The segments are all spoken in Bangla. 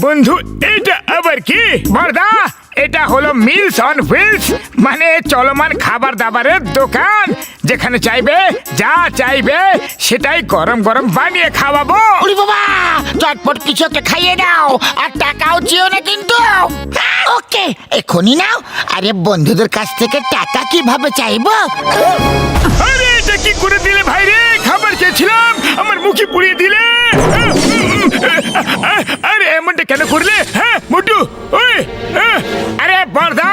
বন্ধু এটা আবার কি বড়দা? এটা হলো মিলস অন হুইলস, মানে চলমান খাবার দাবারের দোকান, যেখানে চাইবে যা চাইবে সেটাই গরম গরম বানিয়ে খাওয়াবো। ওরে বাবা, চটপট কিছু একটা খাইয়ে দাও, আর টাকাও চেও না কিন্তু। ওকে, এখনই নাও। আরে বন্ধুদের কাছ থেকে টাকা কিভাবে চাইবো? আরে এটা কি করে দিলে ভাই রে? খাবার চেয়েছিলাম, আমার মুখে পুড়িয়ে দিলে। আরে এমনটা কেন করলে? হ্যাঁ মোটু, ওই আরে বড়দা,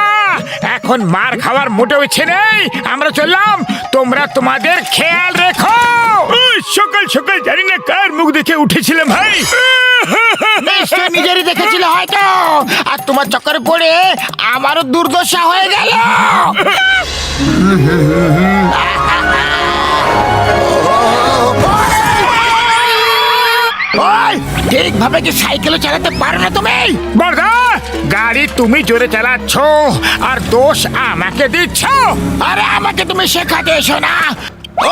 এখন মার খাওয়ার মোটেও ইচ্ছে নেই, আমরা চললাম, তোমরা তোমাদের খেয়াল রেখো। সকাল সকাল জানি না কার মুখ দেখে উঠেছিলাম ভাই। নিশ্চয় নিজেরই দেখেছিল হয়তো, আর তোমার চক্করে পড়ে আমারও দুর্দশা হয়ে গেল। ঠিকভাবে কি সাইকেলও চালাতে পারো না তুমি? বড়দা, গাড়ি তুমি জোরে চালাচ্ছ আর দোষ আমাকে দিচ্ছ। আরে আমাকে তুমি শেখাতে এসো না।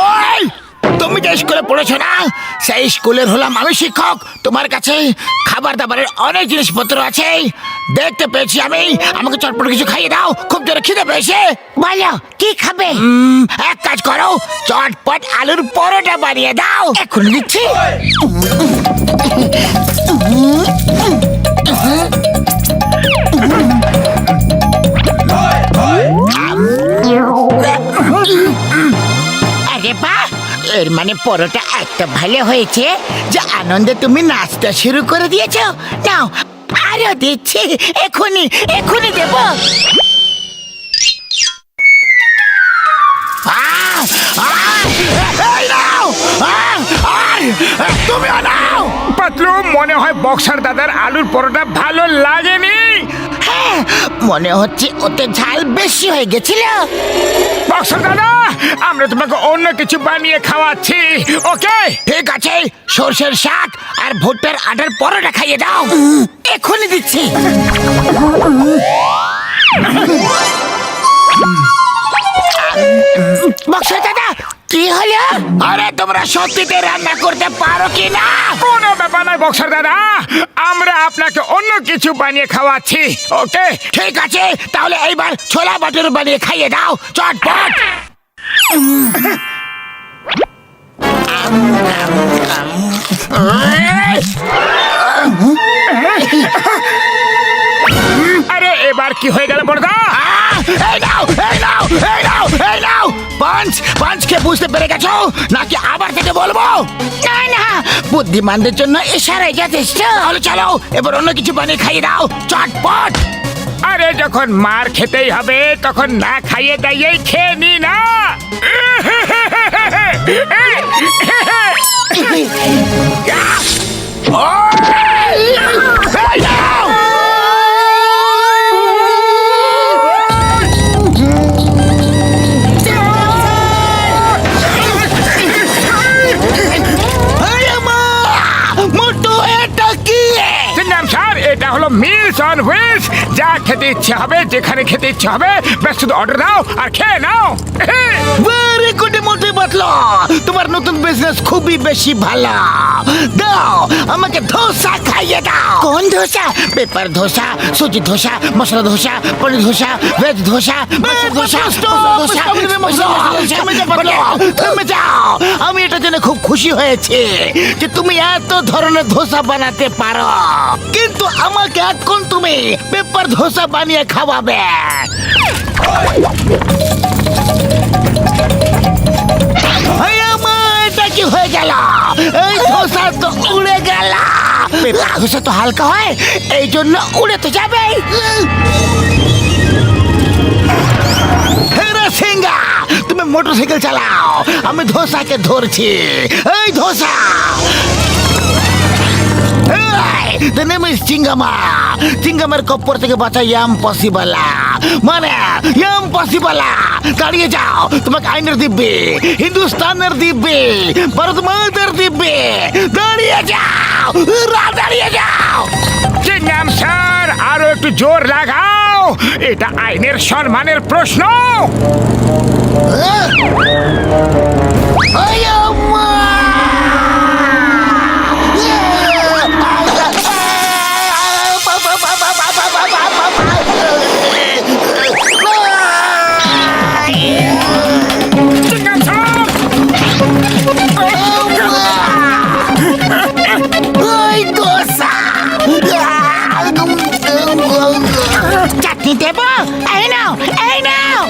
ওই তুমি যে স্কুলে পড়েছো না, সেই স্কুলের হলাম আমি শিক্ষক। তোমার কাছে খাবার দাবারের অনেক জিনিসপত্র আছে, দেখতে পেয়েছি আমি। আমাকে চটপট কিছু খাইয়ে দাও, খুব জোরে খিদে পেয়েছে। বলো কি খাবে? এক কাজ করো, চটপট আলুর পরোটা বানিয়ে দাও। এখন দিচ্ছি। আরে বাহ, এর মানে পরোটা এত ভালো হয়েছে যে আনন্দে তুমি নাচতে শুরু করে দিয়েছো। নাও আরো দিচ্ছি, এখনই এখনই দেব। তুমি নাও। পাতলু, মনে হয় বক্সার দাদার আলুর পরোটা ভালো লাগেনি। হ্যাঁ, মনে হচ্ছে ওতে ঝাল বেশি হয়ে গেছিল। বক্সার দাদা, আমরা তোমাকে অন্য কিছু বানিয়ে খাওয়াচ্ছি, ওকে? ঠিক আছে, সর্ষের শাক আর ভুট্টার আটার পরোটা খাইয়ে দাও। এখনই দিচ্ছি। বক্সা দাদা, কি হলো? আরে তোমরা সত্যিতে রান্না করতে পারো কি না? কোনো ব্যাপার নয় বক্সার দাদা, আমরা আপনাকে অন্য কিছু বানিয়ে খাওয়াচ্ছি, ওকে? ঠিক আছে, তাহলে এইবার ছোলা বাটুর বানিয়ে খাইয়ে দাও, চটপট। আরে এবার কি হয়ে গেল বড়দা? এই নাও, এই নাও, এই নাও, এই নাও। পাঁচ খেয়ে বুঝতে পেরে গেছো নাকি আবার থেকে বলবো? না না, বুদ্ধিমানদের জন্য ইশারাই যথেষ্ট। তাহলে চলো, এবার অন্য কিছু বানিয়ে খাইয়ে দাও, চটপট। আরে যখন মার খেতেই হবে তখন না খাইয়ে দাইয়েই খেয়ে নি না। এই নাও। এটা হলো মিলস অন হুইলস, যা খেতে ইচ্ছে হবে, যেখানে খেতে ইচ্ছে হবে, ব্যাস শুধু অর্ডার দাও আর খেয়ে নাও। ভেরি গুড মোটে বাতলা, তোমার নতুন বিজনেস খুবই বেশি ভালো। দাও আমাকে ধোসা খাইয়ে দাও। কোন ধোসা? পেপার ধোসা, সুজি ধোসা, মশলা ধোসা, পনির ধোসা, ভেজ ধোসা, থেমে যাও। আমি এটা জেনে খুব খুশি হয়েছি যে তুমি এত ধরনের ধোসা বানাতে পারো, কিন্তু আমাকে এখন তুমি পেপার ধোসা বানিয়ে খাওয়াবে। এটা কি হয়ে গেল? এই ধোসা তো উড়ে গেল। পেপার ধোসা তো হালকা হয়, এই জন্য উড়ে তো যাবে। সিংহা, তুমি মোটরসাইকেল চালাও, আমি ধোসাকে ধরছি। এই ধোসা, the name is চিঙ্গামা। চিঙ্গামের কপ্পর থেকে বাঁচা ইম্পসিবল, মানে ইম্পসিবল। দাঁড়িয়ে যাও, তোমাকে আইনের দিব্যে, হিন্দুস্তানের দিব্যে, ভারত মাতার দিব্যে। দাঁড়িয়ে যাও, দাঁড়িয়ে যাও। চিংগাম স্যার, আরো একটু জোর লাগাও, এটা আইনের সম্মানের প্রশ্ন। দেবো? এই নাও, এই নাও।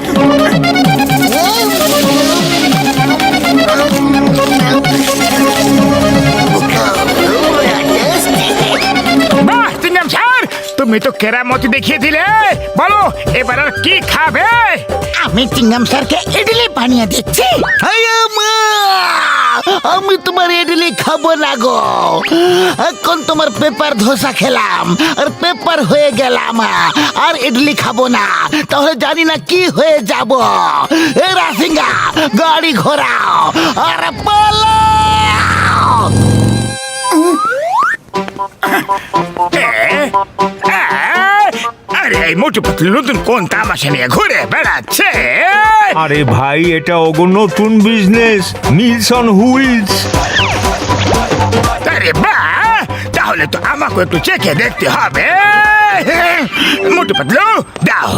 বাহ চিংগাম স্যার, তুমি তো কেরামতি দেখিয়ে দিলে। বলো এবার আর কি খাবে? আমি চিংগাম স্যারকে ইডলি বানিয়ে দিচ্ছি। আমি তোমার ইডলি খাবো না গো। এখন তোমার পেপার ধোসা খেলাম আর পেপার হয়ে গেলাম, আর ইডলি খাবো না। তাহলে জানি না কি হয়ে যাব। এ রাসিঙ্গা, গাড়ি ঘোরাও আর পালাও। আরে এই মোটু পাতলু নতুন কোন তামাশা নিয়ে ঘুরে বেড়াচ্ছে? আরে ভাই, এটা ওগো নতুন বিজনেস, মিলস অন হুইলস। আরে বাহ, তাহলে তো আমাকে একটু চেখে দেখতে হবে। মোটু পাতলু দাও,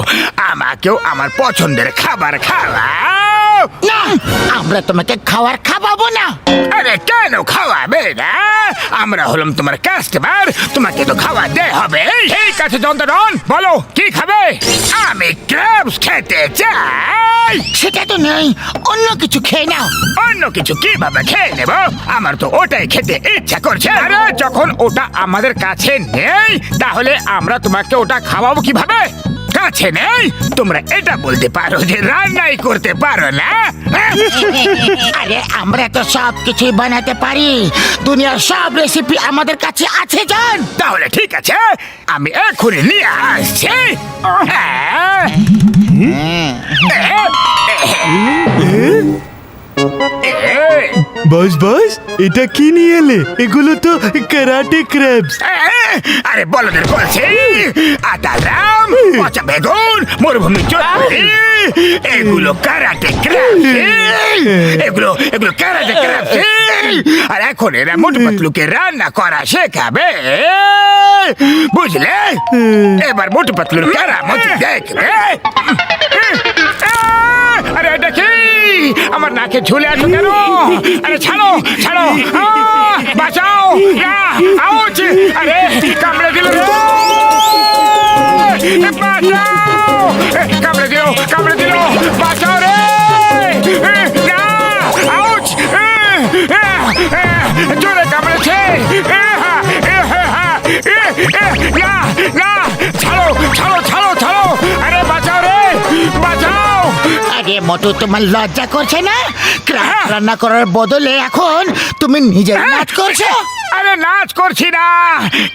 আমাকেও আমার পছন্দের খাবার খাওয়াও। না, আমরা তোমাকে খাওয়াবো না। আরে কেন খাওয়াবে না? আমরা হলাম তোমার কাস্টমার, তোমাকে তো খাওয়াতে হবে। ঠিক আছে যন্ত্রণ, বলো কি খাবে? আমি ক্র্যাবস খেতে চাই। সেটা তো নেই, অন্য কিছু খেয়ে নাও। অন্য কিছু কিভাবে খেয়ে নেব? আমার তো ওটাই খেতে ইচ্ছা করছে। আরে যখন ওটা আমাদের কাছে নেই, তাহলে আমরা তোমাকে ওটা খাওয়াবো কিভাবে? কাছে নেই, তোমরা এটা বলতে পারো যে রান্নাই করতে পারো না। আরে আমরা তো সব কিছুই বানাতে পারি। দুনিয়ার সব রেসিপি আমাদের কাছে আছে জান। তাহলে ঠিক আছে, আমি এক্ষুনি নিয়ে আসছি। বস বস, এটা কি নিয়ে এলে? এগুলো তো কারাটে ক্র্যাবস। আরে বলদের বলছি, আটারাম, পচা বেগুন, মরুভূমি চটপটি, এগুলো কারাটে ক্র্যাবস। এগুলো কারাটে ক্র্যাবস। আর এখন এরা মোটু পাতলুকে রান্না করা শেখাবে, বুঝলে? এবার মোটু পাতলুর কেরামতি দেখবে। আরে এটা কি? আমার নাকে ঝুলে আছো কেন? আরে ছাড়ো ছাড়ো, বাঁচাও! আউচ! আরে কামড়ে দিল রে! বাঁচাও! কামড়ে দিল! বাঁচাও রে! না! আউচ! জোরে কামড়েছে! না! ছাড়ো! আরে বাঁচাও রে! বাঁচাও! আরে মোটু, তোমার লজ্জা করছে না? ক্র্যাব রান্না করার বদলে এখন তুমি নিজের নাচ করছো। আরে নাচ করছি না,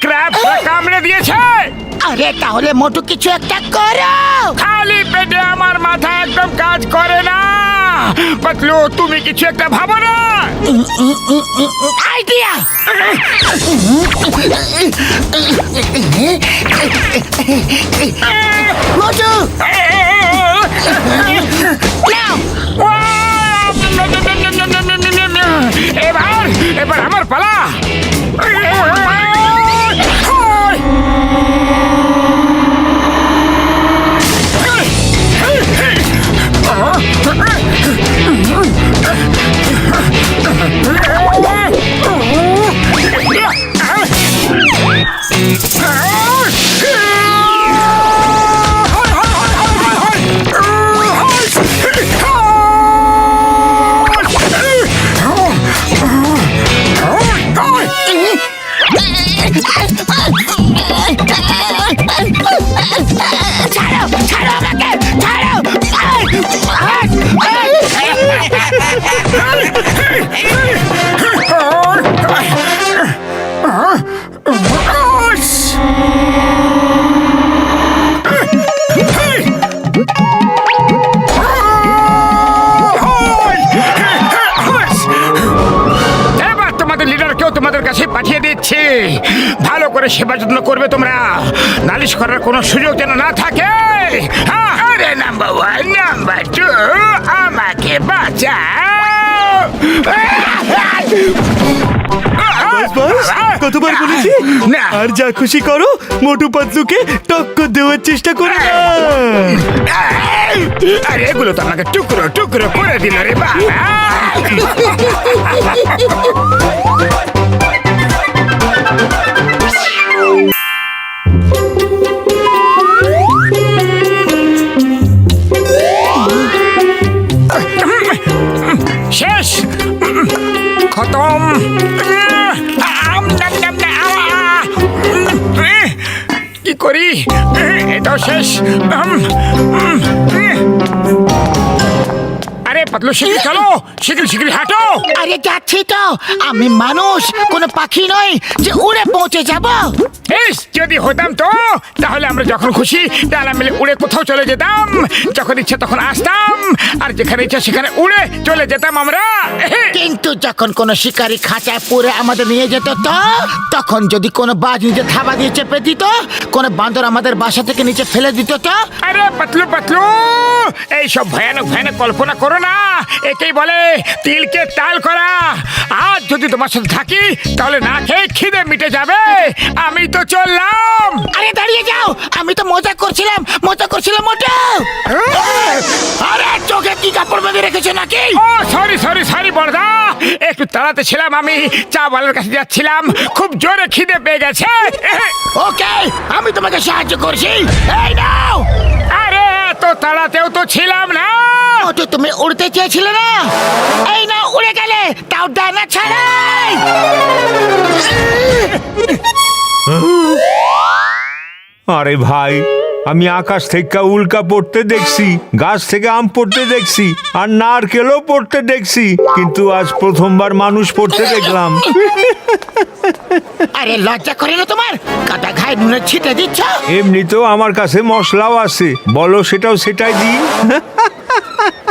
ক্র্যাব কামড়ে দিয়েছে। আরে তাহলে মোটু কিছু একটা করো। খালি পেটে আমার মাথা একদম কাজ করে না। পাতলু, তুমি কিছু একটা ভাবো না। আইডিয়া! মোটু নাও। এবার আমার পালা। ছাড়ো আমাকে, ছাড়ো! এবার তোমাদের লিডারকেও তোমাদের কাছে পাঠিয়ে দিচ্ছি। ভালো করে সেবা যত্ন করবে তোমরা, নালিশ করার কোনো সুযোগ যেন না থাকে। আরে নাম্বার 1, নাম্বার 2, আমাকে বাঁচাও। বস, কতবার বলেছি? না। আর যা খুশি করো, মোটু পাতলুকে টক্কর দেওয়ার চেষ্টা করো না। আরে এগুলো তো আমাকে টুকরো টুকরো করে দিল রে বাবা। খতম। কি করি, এটাও শেষ। আরে পাতলু, শিগগির চলো, শিগগির হাঁটো। আরে যাচ্ছি তো, আমি মানুষ, কোনো পাখি নয় যে উড়ে পৌঁছে যাব। ইস, যদি হতাম তো তাহলে আমরা যখন খুশি ডালা মিলে উড়ে কোথাও চলে যেতাম, যখন ইচ্ছে তখন আসতাম, আর যেখানে ইচ্ছে সেখানে উড়ে চলে যেতাম আমরা। কিন্তু যখন কোনো শিকারী খাঁচায় পুরে আমাদের নিয়ে যেত তো, তখন যদি কোনো বাজ নিজে থাবা দিয়ে চেপে দিত, কোনো বান্দর আমাদের বাসা থেকে নিচে ফেলে দিত তো। আরে পাতলু, এইসব ভয়ানক কল্পনা করো না, একেই বলে তিলকে তাল করা। আজ যদি তোমার সাথে থাকি তাহলে না খেয়ে খিদে মিটে যাবে। আমি তো চললাম। আরে দাঁড়িয়ে যাও, আমি তো মজা করছিলাম মোটা। আরে চোখে কি কাপড় বেঁধে রেখেছো নাকি? ও সরি বড়দা, একটু তাড়াতে ছিলাম, আমি চা বালার কাছে যাচ্ছিলাম, খুব জোরে খিদে পেয়ে গেছে। ওকে, আমি তোমাকে সাহায্য করছি, এই নাও। আরে এত তাড়াতেও তো ছিলাম না। মোটু, তুমি উড়তে চেয়েছিলে না, এই নাও উড়ে গেলে, তাও ডানা ছাড়াই। আরে ভাই, আমি আকাশ থেকে উল্কা পড়তে দেখছি, গাছ থেকে আম পড়তে দেখছি, আর নারকেলও পড়তে দেখছি, কিন্তু আজ প্রথমবার মানুষ পড়তে দেখলাম। আরে লজ্জা করে না তোমার? কাটা ঘায়ে নুনের ছিটে দিচ্ছ। এমনিতেও আমার কাছে মশলাও আছে, বলো সেটাই দিই।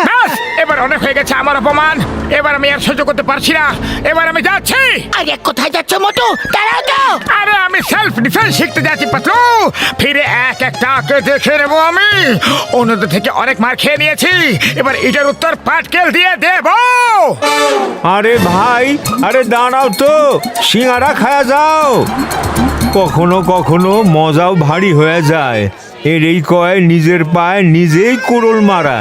ব্যাস, এবার অনেক হয়ে গেছে আমার অপমান। এবার আমি আর সহ্য করতে পারছি না, এবার আমি যাচ্ছি। আরে কোথায় যাচ্ছ মোটু? দাঁড়াও তো। আরে আমি সেলফ ডিফেন্স শিখতে যাচ্ছি পাতলু, ফিরে একটা দেখে নেবো আমি। অন্যদের থেকে অনেক মার খেয়ে নিয়েছি, এবার এটার উত্তর পাটকেল দিয়ে দেবো। আরে ভাই, আরে দাঁড়াও তো, সিঙ্গারা খায়া যাও। কখনো কখনো মজাও ভারী হয়ে যায়, এরই কয় নিজের পায়ে নিজেই কুড়ুল মারা।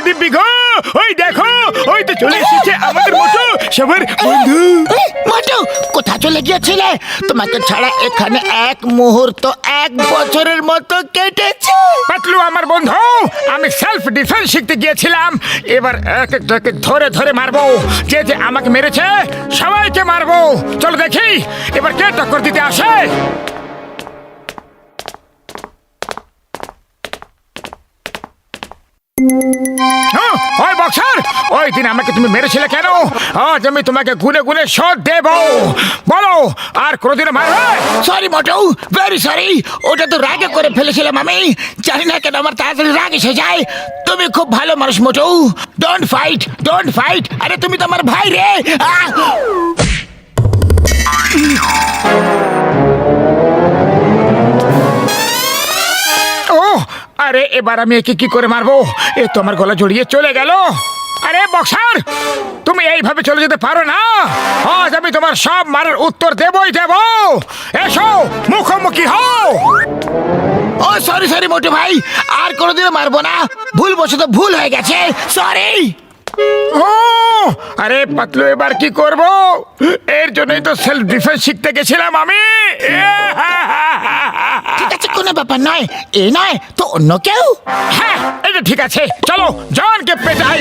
দিব্যি গো, ওই দেখো, ওই তো চলে এসেছে আমাদের মোটু, সবার বন্ধু। মোটু, কোথা চলে গিয়েছিলে? তোমাকে ছাড়া এখানে এক মুহূর্ত 1 বছরের মতো কেটেছে। পাতলু আমার বন্ধু, আমি সেলফ ডিফেন্স শিখতে গিয়েছিলাম, এবার একটাকে ধরে মারবো। যে আমাকে মেরেছে সবাইকে মারবো। চলো দেখি এবার কে টক্কর দিতে আসে। ওই বক্সার, ওই দিন আমাকে তুমি মেরেছিলে কেন? আজ আমি তোমাকে গুনে শোধ দেব। বলো, আর কোনোদিনও মারবে? সরি মোটু, ভেরি সরি। ওটা তো রাগে করে ফেলেছিলাম আমি। জানি না কেন আমার তাড়াতাড়ি রাগ এসে যায়। তুমি খুব ভালো মানুষ মোটু। Don't fight. আরে তুমি তো আমার ভাই রে। ও আরে, এবার আমি একে কি করে মারবো? এ তো আমার গলা জড়িয়ে চলে গেল। আরে বক্সার, তুমি এইভাবে চলে যেতে পারো না। আজ আমি তোমার সব মারার উত্তর দেবই দেব। এসো, মুখোমুখি হও। ও সরি মোটু ভাই, আর কোনোদিনও মারবো না। ভুলবশত ভুল হয়ে গেছে, সরি। ও আরে পাতলু, এবার কি করব? এর জন্যই তো সেলফ ডিফেন্স শিখতে গেছিলাম আমি। ঠিক আছে, কোনো ব্যাপার নয়। এ নয় তো অন্য কেউ। হ্যাঁ, এটা ঠিক আছে, চলো জনকে পেটাই।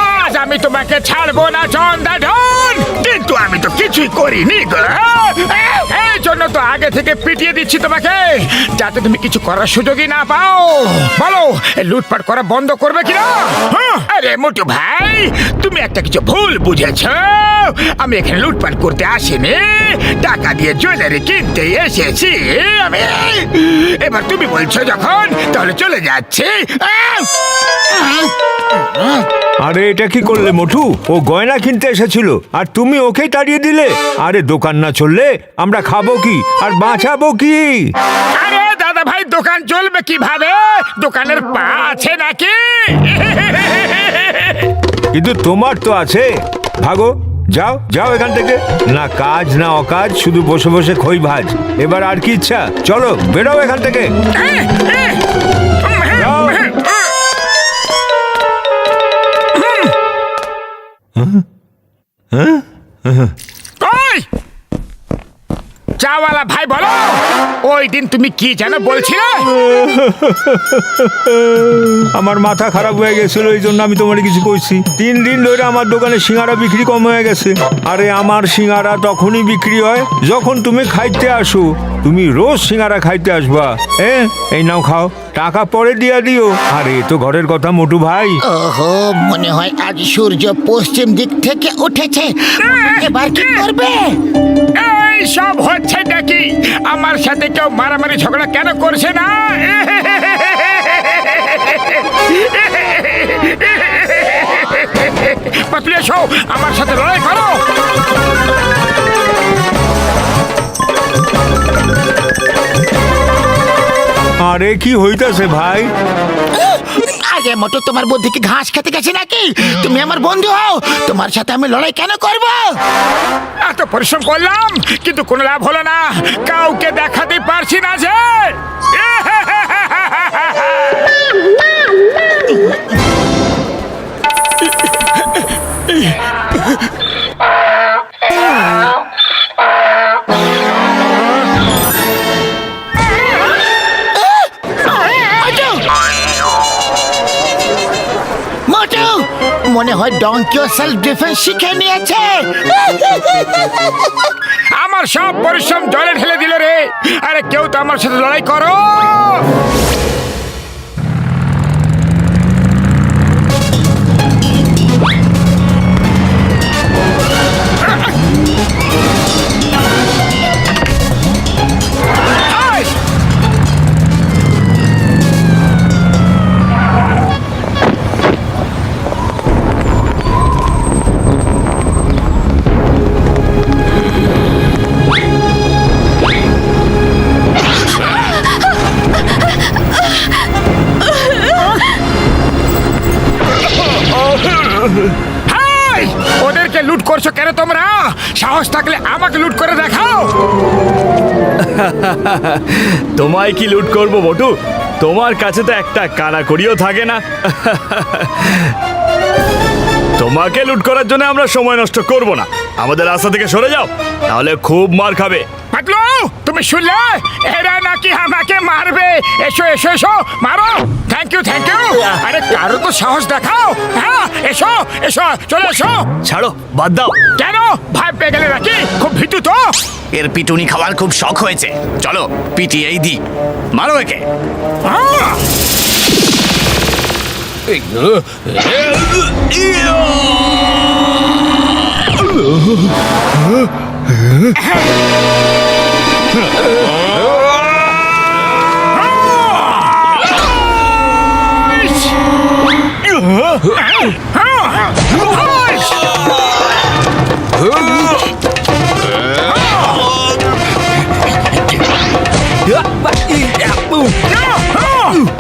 আজ আমি তোমাকে ছাড়বো না চন্দাধন, কিন্তু আমি তো কিছুই করিনি গো। এই জন্য তো আগে থেকে পিটিয়ে দিচ্ছি তোমাকে, যাতে তুমি কিছু করার সুযোগই না পাও। বলো, লুটপাট করা বন্ধ করবে কিনা? আরে মোটু ভাই, তুমি একটা কিছু ভুল বুঝেছ। আমি এখানে লুটপাট করতে আসিনি, টাকা দিয়ে জুয়েলারি কিনতে এসেছি আমি। এবার তুমি বলছো যখন, তাহলে চলে যাচ্ছি। আরে এটা কি করলে মোটু? ও গয়না কিনতে এসেছিল আর তুমি ওকেই তাড়িয়ে দিলে। আরে দোকান না চললে আমরা খাবো কি আর বাঁচাবো কি? আরে দাদা দোকান চলবে কিভাবে? দোকানের পা আছে নাকি? কিন্তু তোমার তো আছে। ভাগো, যাও যাও এখান থেকে। না কাজ না অকাজ, শুধু বসে বসে খই ভাজ। এবার আর কি ইচ্ছা? চলো বেরো এখান থেকে। যাও। ওই চাওয়ালা ভাই, বলো ওই দিন তুমি কি যেন বলছিলে? আমার মাথা খারাপ হয়ে গেছিল, এই জন্য আমি তোমার কিছু কইছি। 3 দিন ধরে আমার দোকানে সিঙ্গারা বিক্রি কম হয়ে গেছে। আরে আমার সিঙ্গারা তখনই বিক্রি হয় যখন তুমি খাইতে আসো। তুমি রোজ সিঙ্গারা খাইতে আসবা। এই নাও খাও, টাকা পরে দিয়া দিও। আরে তো ঘরের কথা মোটু ভাই। ওহো, মনে হয় আজ সূর্য পশ্চিম দিক থেকে উঠেছে। এবার কি করবে? এই সব হচ্ছে নাকি? আমার সাথে কেউ মারামারি ঝগড়া কেন করছে না? পাতলু, এসো আমার সাথে লড়াই করো। আরে কি হইতাছে ভাই? আগে মোটু, তোমার বুদ্ধি কি ঘাস খেতে গেছে নাকি? তুমি আমার বন্ধু হও, তোমার সাথে আমি লড়াই কেন করব? এত পরিশ্রম করলাম কিন্তু কোনো লাভ হলো না। কাউকে দেখাতে পারছি না যে। মোটু, মনে হয় ডঙ্কিও সেলফ ডিফেন্স শিখে নিয়েছে। আমার সব পরিশ্রম জলে ঢেলে দিল রে। আরে কেউ তো আমার সাথে লড়াই করো। হাই! ওদেরকে লুট করছো কেন তোমরা? সাহস থাকলে আমাকে লুট করে দেখাও। তোমায় কি লুট করব বটু? তোমার কাছে তো একটা কানাকড়িও থাকে না। তোমাকে লুট করার জন্য আমরা সময় নষ্ট করব না। আমাদের রাস্তা থেকে সরে যাও, তাহলে খুব মার খাবে। পাতলু, তুমি শুনলে? এরা নাকি আমাকে মারবে। এসো এসো এসো, মারো। Thank you thank you. আরে কারো তো সাহস দেখাও। হ্যাঁ, এসো এসো, চলে এসো। ছাড়ো, বাদ দাও। কেন ভয় পেয়ে গেলে নাকি? খুব ভীতু তো। এর পিটুনি খাওয়ার খুব শখ হয়েছে। চলো পিটিয়েই দি, মারো একে। আহ!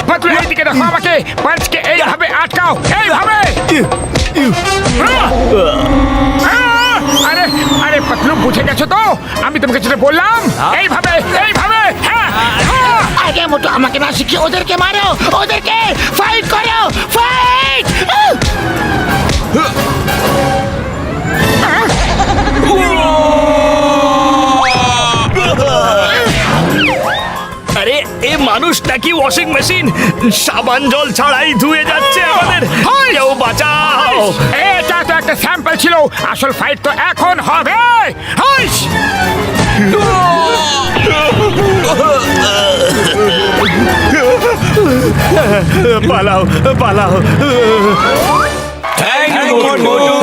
পাতলু, এইদিকে দেখো আমাকে। পাঁচকে এইভাবে আটকাও, এইভাবে। আরে আরে পাতলু, বুঝে গেছো তো? আমি তোমাকে যেটা বললাম, এইভাবে এইভাবে। হ্যাঁ, আগে মোটু, আমাকে না শিখিয়ে ওদেরকে মারো, ওদেরকে ফাইট করো, ফাইট! আরে এ মানুষ নাকি ওয়াশিং মেশিন? সাবান জল ছাড়াই ধুয়ে যাচ্ছে আমাদের। কেউ বাঁচাও! এটা তো একটা স্যাম্পল ছিল, আসল ফাইট তো এখন হবে। হাইস! পালাও পালাও। Thank you Motu.